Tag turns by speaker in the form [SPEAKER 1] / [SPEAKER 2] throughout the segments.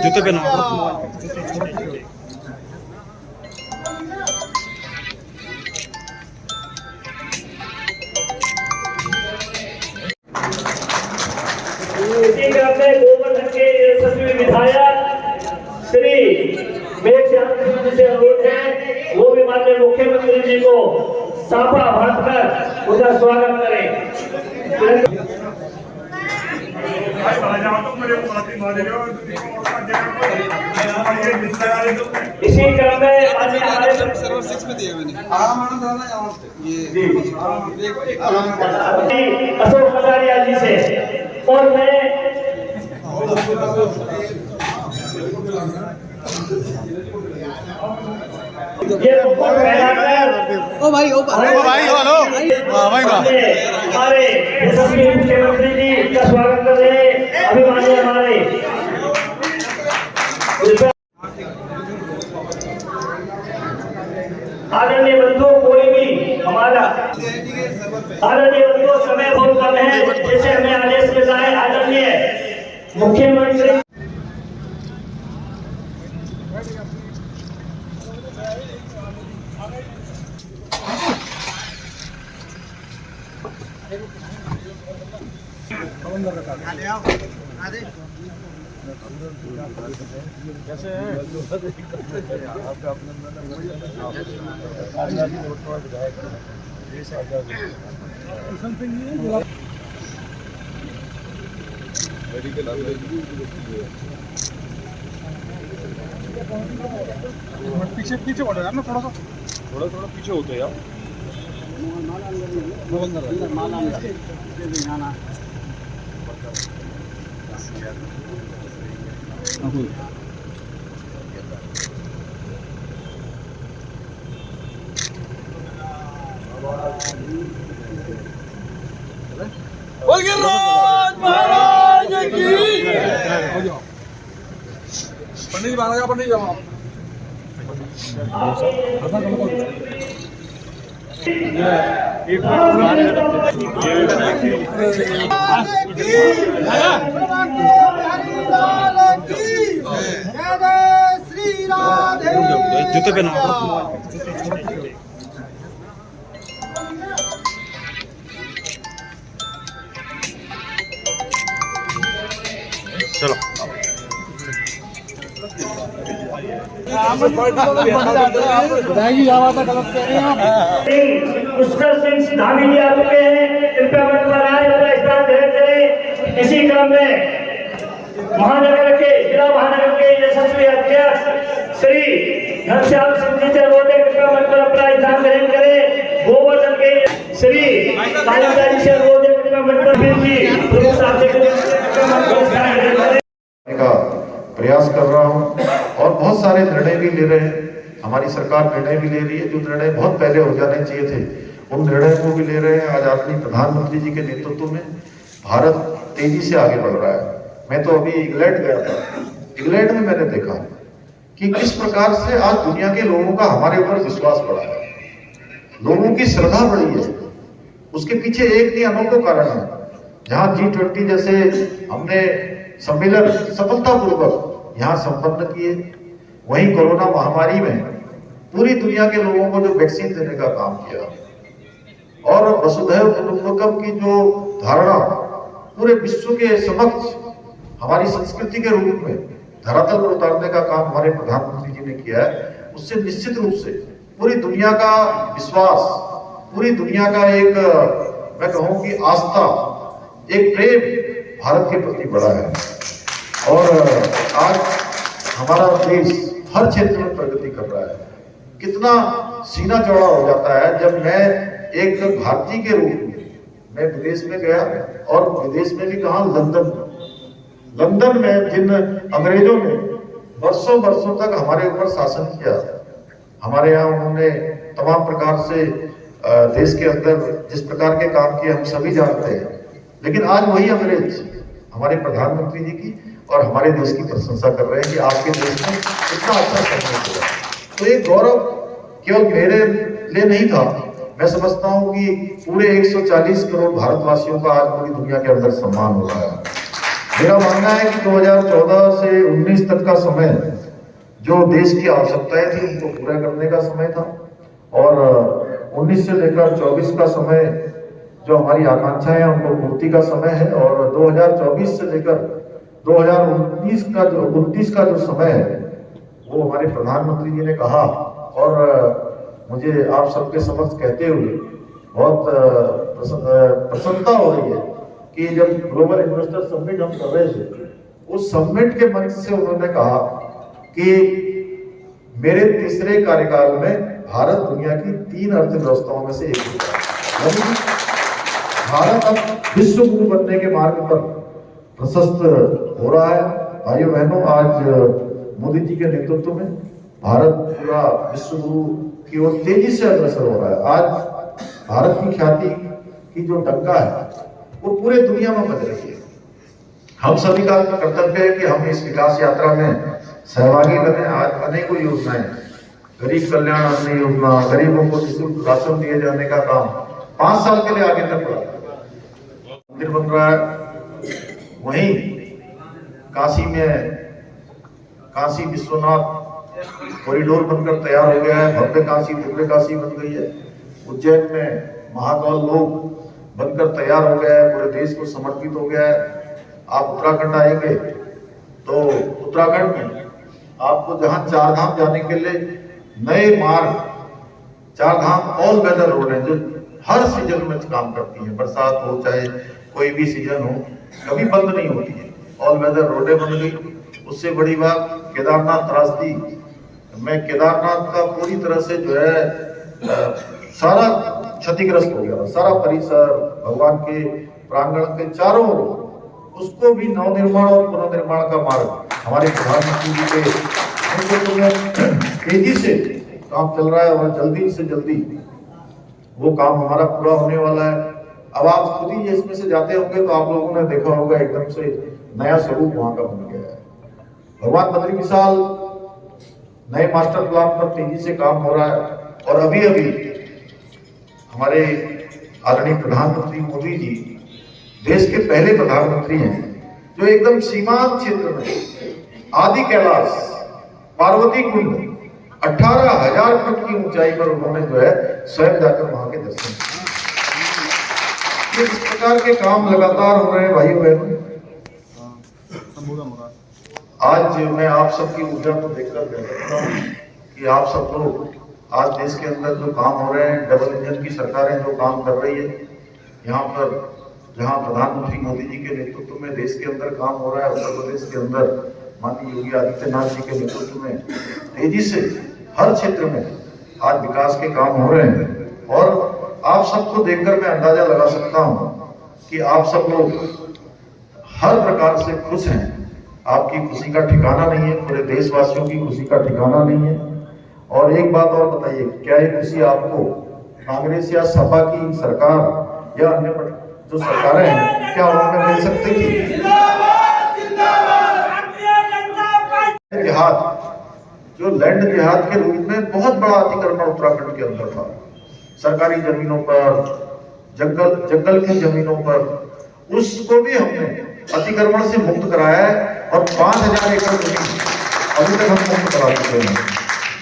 [SPEAKER 1] जूते पहना
[SPEAKER 2] इसी क्रम में गोवर्धन के यशस्वी विधायक श्री मेघश्याम सिंह जी से अनुरोध है वो भी माननीय मुख्यमंत्री जी को साफा बांधकर उनका स्वागत करें। इसी क्रम में
[SPEAKER 1] सर्वर 6 में दिए मैंने
[SPEAKER 2] अशोक कटारिया जी से और मैं ये
[SPEAKER 1] ओ भाई हेलो भाई
[SPEAKER 2] हमारे यशस्वी मुख्यमंत्री जी का स्वागत कर रहे हैं अभिमानी हमारे आदरणीय बंधु कोई भी हमारा आदरणीय बंधु समय बहुत कम है जैसे हमें आदेश मिला है आदरणीय मुख्यमंत्री
[SPEAKER 1] कैसे हैं आपका पीछे पीछे बढ़ो यार ना थोड़ा पीछे होते यार महाराज की पंडित जी महाराज पंडित जी जूते पहना चलो
[SPEAKER 2] पुष्कर सिंह सिधामी जी आ चुके हैं कृपया मंच पर आए अपना स्थान ग्रहण करें। इसी क्रम में जिला महानगर के यशस्वी अध्यक्ष श्री घनश्याम सिंह जी से अनुरोध है कृपया मंच पर अपना स्थान ग्रहण करें। गोवर्धन के श्री कालिंदा जी से अनुरोध है कृपया मंच पर
[SPEAKER 3] का प्रयास कर रहा हूं और बहुत सारे निर्णय भी ले रहे हैं। हमारी सरकार निर्णय भी ले रही है, जो निर्णय बहुत पहले हो जाने चाहिए थे उन निर्णयों को भी ले रहे हैं। आज आदरणीय प्रधानमंत्री जी के नेतृत्व में भारत तेजी से आगे बढ़ रहा है। मैं तो अभी इंग्लैंड गया था, इंग्लैंड में मैंने देखा कि किस प्रकार से आज दुनिया के लोगों का हमारे ऊपर विश्वास बढ़ा है, लोगों की श्रद्धा बढ़ी है। उसके पीछे एक नहीं अनोखा कारण है। जहां G20 जैसे हमने सम्मेलन सफलतापूर्वक यहाँ संपन्न किए, वहीं कोरोना महामारी में पूरी दुनिया के लोगों को जो वैक्सीन देने का काम किया और वसुधैव कुटुंबकम की जो धारणा पूरे विश्व के समक्ष हमारी संस्कृति के रूप में धरातल पर उतारने का काम हमारे प्रधानमंत्री जी ने किया है, उससे निश्चित रूप से पूरी दुनिया का विश्वास, पूरी दुनिया का एक मैं कहूँ कि आस्था, एक प्रेम भारत के प्रति बढ़ा है। और आज हमारा देश हर क्षेत्र में प्रगति कर रहा है। कितना सीना चौड़ा हो जाता है जब मैं एक भारतीय के रूप में मैं विदेश में गया, और विदेश में भी कहा लंदन में जिन अंग्रेजों ने वर्षों तक हमारे ऊपर शासन किया, हमारे यहाँ उन्होंने तमाम प्रकार से देश के अंदर जिस प्रकार के काम किए हम सभी जानते हैं, लेकिन आज वही अंग्रेज हमारे प्रधानमंत्री जी की और हमारे देश की प्रशंसा कर रहे हैं कि आपके देश में इतना अच्छा करने के बाद तो ये गौरव केवल मेरे लिए नहीं था, मैं समझता हूं कि पूरे 140 करोड़ भारतवासियों का आज पूरी दुनिया के अंदर सम्मान हो रहा है। मेरा मानना है कि 2014 से 19 तक का समय जो देश की आवश्यकताएं थी उनको पूरा करने का समय था, और 19 से लेकर 24 का समय जो हमारी आकांक्षाएं हैं उनको पूर्ति का समय है, और 2024 से लेकर 2029 का जो समय है वो हमारे प्रधानमंत्री जी ने कहा, और मुझे आप सबके समक्ष कहते हुए बहुत प्रसन्नता हो रही है कि जब ग्लोबल इन्वेस्टर समिट हम कर रहे थे, उस समिट के मंच से उन्होंने कहा कि मेरे तीसरे कार्यकाल में भारत दुनिया की 3 अर्थव्यवस्थाओं में से एक होगा, यानी भारत अब विश्व गुरु बनने के मार्ग पर प्रशस्त हो रहा है। भाइयों बहनों, आज मोदी जी के नेतृत्व में भारत पूरा विश्व गुरु की ओर तेजी से अग्रसर हो रहा है। आज भारत की ख्याति की जो डंका है वो पूरे दुनिया में बज रही है। हम सभी का कर्तव्य है कि हम इस विकास यात्रा में सहभागी बने। आज अनेकों योजनाएं, गरीब कल्याण अन्न योजना, गरीबों को निःशुल्क राशन दिए जाने का काम 5 साल के लिए आगे तक बढ़ा, मंदिर बन रहा है। वहीं काशी में काशी विश्वनाथ कॉरिडोर बनकर तैयार हो गया है, भव्य काशी दिव्य काशी बन गई है। उज्जैन में महाकाल लोक बनकर तैयार हो गया है, पूरे देश को समर्पित हो गया है। आप उत्तराखंड आएंगे तो उत्तराखंड में आपको जहां 4 धाम जाने के लिए नए मार्ग, 4 धाम ऑल वेदर रोड है जो हर सीजन में काम करती है, बरसात हो चाहे कोई भी सीजन हो, कभी बंद नहीं होती है। ऑल वेदर रोडें बन गई। उससे बड़ी बात केदारनाथ त्रासदी में केदारनाथ का पूरी तरह से जो है सारा क्षतिग्रस्त हो गया, सारा परिसर भगवान के प्रांगण के चारों ओर, उसको भी नवनिर्माण और पुनर्निर्माण का मार्ग हमारे प्रधानमंत्री जी के नेतृत्व में तेजी से काम चल रहा है, और जल्दी से जल्दी वो काम हमारा पूरा होने वाला है। अब आप खुद ही इसमें से जाते होंगे तो आप लोगों ने देखा होगा एकदम से नया स्वरूप वहां का बन गया है। भगवान बद्री विशाल नए मास्टर प्लान पर तेजी से काम हो रहा है, और अभी अभी हमारे आदरणीय प्रधानमंत्री मोदी जी देश के पहले प्रधानमंत्री हैं जो एकदम सीमांत क्षेत्र में आदि कैलाश पार्वती कुंड 18,000 फुट की ऊंचाई पर उन्होंने जो है स्वयं जाकर वहां के दर्शन किए। इस प्रकार के काम लगातार हो रहे हैं भाइयों बहनों। आज मैं आप सबकी ऊर्जा को देखकर कह सकता हूँ कि आप सब लोग आज देश के अंदर जो काम हो रहे हैं, डबल इंजन की सरकारें जो काम कर रही है, यहाँ पर जहाँ प्रधानमंत्री मोदी जी के नेतृत्व में देश के अंदर काम हो रहा है, उत्तर प्रदेश के अंदर माननीय योगी आदित्यनाथ जी के नेतृत्व में तेजी से हर क्षेत्र में आज विकास के काम हो रहे हैं। और आप सबको देखकर मैं अंदाजा लगा सकता हूँ कि आप सब लोग हर प्रकार से खुश हैं। आपकी खुशी का ठिकाना नहीं है, पूरे देशवासियों की खुशी का ठिकाना नहीं है। और एक बात और बताइए, क्या ये खुशी आपको कांग्रेस या सपा की सरकार या अन्य जो सरकारें हैं क्या उनमें मिल सकती थी? जिहाद, जो लैंड जिहाद के रूप में बहुत बड़ा अतिक्रमण उत्तराखंड के अंदर था, सरकारी जमीनों पर, जंगल की जमीनों पर, उसको भी हमने अतिक्रमण से मुक्त कराया है, और 5,000 एकड़ जमीन अभी तक हम मुक्त करा चुके हैं।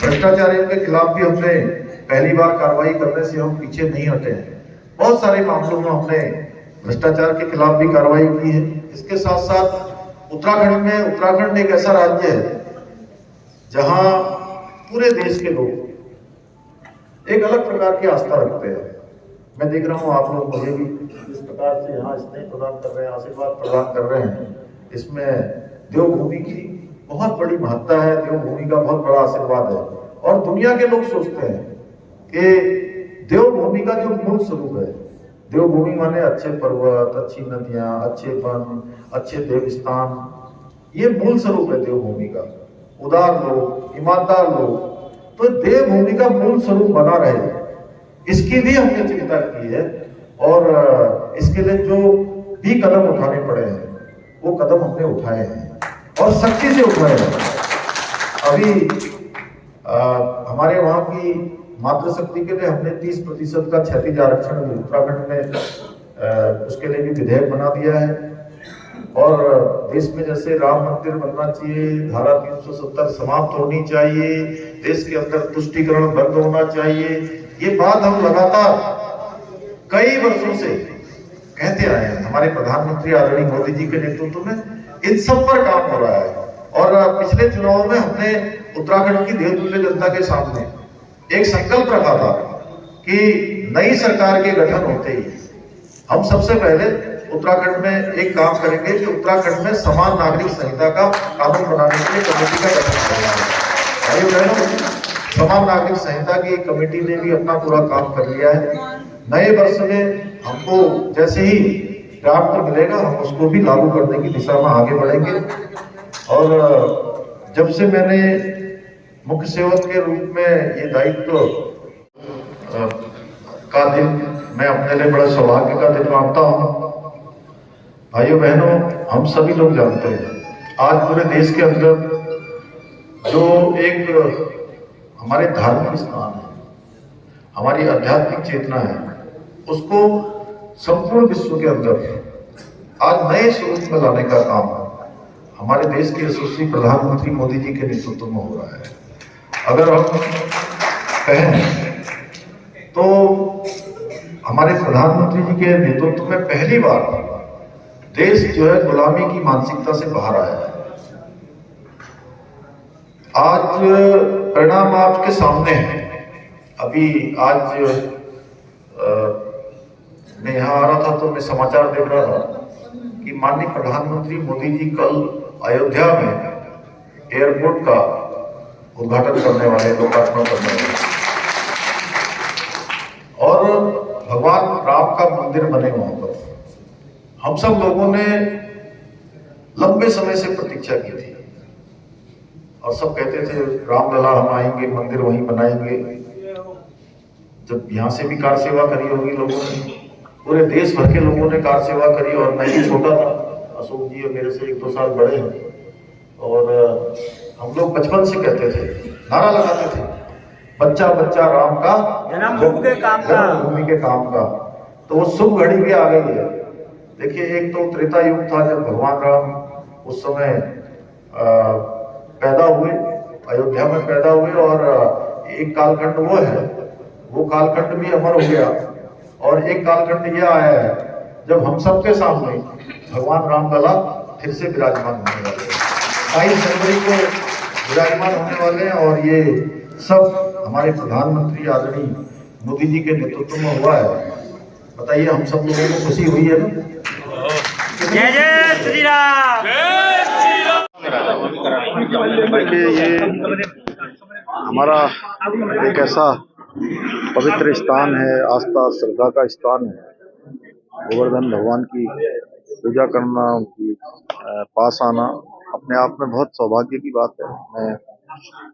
[SPEAKER 3] भ्रष्टाचारियों के खिलाफ भी हमने पहली बार कार्रवाई करने से हम पीछे नहीं हटे हैं। बहुत सारे मामलों में हमने भ्रष्टाचार के खिलाफ भी कार्रवाई की है। इसके साथ साथ उत्तराखंड एक ऐसा राज्य है जहां पूरे देश के लोग एक अलग प्रकार की आस्था रखते हैं। मैं देख रहा हूं आप लोग मुझे भी इस प्रकार से यहाँ स्नेह प्रदान कर रहे हैं, आशीर्वाद प्रदान कर रहे हैं। इसमें देवभूमि की बहुत बड़ी महत्ता है, देवभूमि का बहुत बड़ा आशीर्वाद है। और दुनिया के लोग सोचते हैं कि देवभूमि का जो मूल स्वरूप है, देवभूमि माने अच्छे पर्वत, अच्छी नदियां, अच्छे वन, अच्छे देवस्थान, ये मूल स्वरूप है देवभूमि का। उदार लोग, ईमानदार लोग, तो देवभूमि का मूल स्वरूप बना रहे, इसकी भी हमने चिंता की है। और इसके लिए जो भी कदम उठाने पड़े हैं वो कदम हमने उठाए हैं और सख्ती से उठाए हैं। अभी हमारे वहाँ की मातृशक्ति के लिए हमने 30% का क्षैतिज आरक्षण भी उत्तराखंड में उसके लिए भी विधेयक बना दिया है। और देश में जैसे राम मंदिर बनना चाहिए, धारा 370 समाप्त होनी चाहिए, देश के अंदर तुष्टीकरण बंद होना चाहिए, ये बात हम लगातार कई वर्षों से कहते आए हैं। हमारे प्रधानमंत्री आदरणीय मोदी जी के नेतृत्व में इन सब पर काम हो रहा है। और पिछले चुनाव में हमने उत्तराखंड की देवतुल्य जनता के सामने एक संकल्प रखा था कि नई सरकार के गठन होते ही हम सबसे पहले उत्तराखंड में एक काम करेंगे कि उत्तराखंड में समान नागरिक संहिता का कानून बनाने के लिए कमेटी का गठन करेंगे। समान नागरिक संहिता की कमेटी ने भी अपना पूरा काम कर लिया है। नए वर्ष में हमको जैसे ही ड्राफ्ट मिलेगा हम उसको भी लागू करने की दिशा में आगे बढ़ेंगे। और जब से मैंने मुख्य सेवक के रूप में ये दायित्व का दिन मैं अपने लिए बड़ा सौभाग्य का दिन मानता हूँ। भाइयों बहनों, हम सभी लोग जानते हैं आज पूरे देश के अंदर जो एक हमारे धार्मिक स्थान है, हमारी आध्यात्मिक चेतना है, उसको संपूर्ण विश्व के अंदर आज नए स्वरूप में लाने का काम हमारे देश के यशस्वी प्रधानमंत्री मोदी जी के नेतृत्व में हो रहा है। अगर हम कहें तो हमारे प्रधानमंत्री जी के नेतृत्व में पहली बार देश जो है गुलामी की मानसिकता से बाहर आया है। आज परिणाम आपके सामने है। अभी आज मैं यहाँ आ रहा था तो मैं समाचार देख रहा था कि माननीय प्रधानमंत्री मोदी जी कल अयोध्या में एयरपोर्ट का उद्घाटन करने वाले, लोकार्पण करने वाले, और भगवान राम का मंदिर बने वहां पर। हम सब लोगों ने लंबे समय से प्रतीक्षा की थी और सब कहते थे रामलला हम आएंगे, मंदिर वहीं बनाएंगे। जब यहाँ से भी कार सेवा करी होगी लोगों ने, पूरे देश भर के लोगों ने कार सेवा करी। और मैं भी छोटा था, अशोक जी मेरे से 1-2 साल बड़े हैं, और हम लोग बचपन से कहते थे, नारा लगाते थे, बच्चा बच्चा राम का जन्मभूमि के काम का। तो वो शुभ घड़ी भी आ गई है। देखिए, एक तो त्रेता युग था जब भगवान राम उस समय पैदा हुए, अयोध्या में पैदा हुए, और एक कालखंड वो है, वो कालखंड भी अमर हो गया। और एक कालखंड यह आया है जब हम सबके सामने भगवान रामलला फिर से विराजमान होने वाले हैं। 22 जनवरी को विराजमान होने वाले हैं, और ये सब हमारे प्रधानमंत्री आदरणीय मोदी जी के नेतृत्व में हुआ है। बताइए, हम सब लोगों को खुशी हुई है ना?
[SPEAKER 4] जय जय श्री राम।
[SPEAKER 3] देखिए, ये हमारा एक ऐसा पवित्र स्थान है, आस्था श्रद्धा का स्थान है। गोवर्धन भगवान की पूजा करना, उनकी पास आना अपने आप में बहुत सौभाग्य की बात है। मैं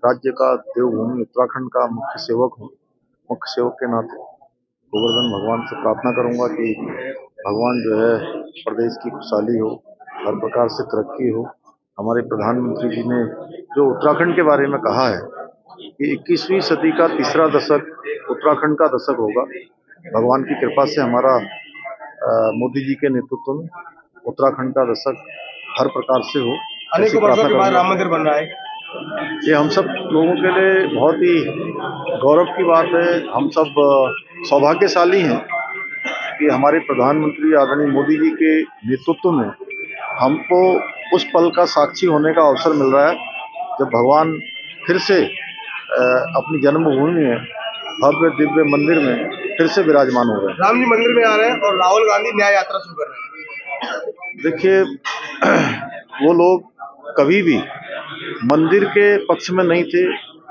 [SPEAKER 3] राज्य का देवभूमि उत्तराखंड का मुख्य सेवक हूँ। मुख्य सेवक के नाते गोवर्धन भगवान से प्रार्थना करूंगा कि भगवान जो है प्रदेश की खुशहाली हो, हर प्रकार से तरक्की हो। हमारे प्रधानमंत्री जी ने जो उत्तराखंड के बारे में कहा है कि 21वीं सदी का तीसरा दशक उत्तराखंड का दशक होगा। भगवान की कृपा से हमारा मोदी जी के नेतृत्व में उत्तराखंड का दशक हर प्रकार से हो।
[SPEAKER 1] अनेकों वर्षों के बाद राम मंदिर बन रहा है।
[SPEAKER 3] ये हम सब लोगों के लिए बहुत ही गौरव की बात है। हम सब सौभाग्यशाली हैं कि हमारे प्रधानमंत्री आदरणीय मोदी जी के नेतृत्व में हमको उस पल का साक्षी होने का अवसर मिल रहा है जब भगवान फिर से अपनी जन्मभूमि में भव्य दिव्य मंदिर में फिर से विराजमान हो रहे हैं।
[SPEAKER 1] राम जी मंदिर में आ रहे हैं और राहुल गांधी न्याय यात्रा शुरू कर रहे हैं।
[SPEAKER 3] देखिए, वो लोग कभी भी मंदिर के पक्ष में नहीं थे।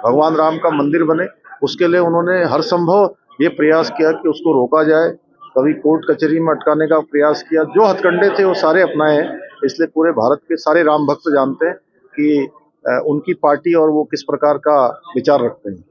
[SPEAKER 3] भगवान राम का मंदिर बने, उसके लिए उन्होंने हर संभव ये प्रयास किया कि उसको रोका जाए। कभी कोर्ट कचहरी में अटकाने का प्रयास किया। जो हथकंडे थे वो सारे अपनाए हैं। इसलिए पूरे भारत के सारे राम भक्त जानते हैं कि उनकी पार्टी और वो किस प्रकार का विचार रखते हैं।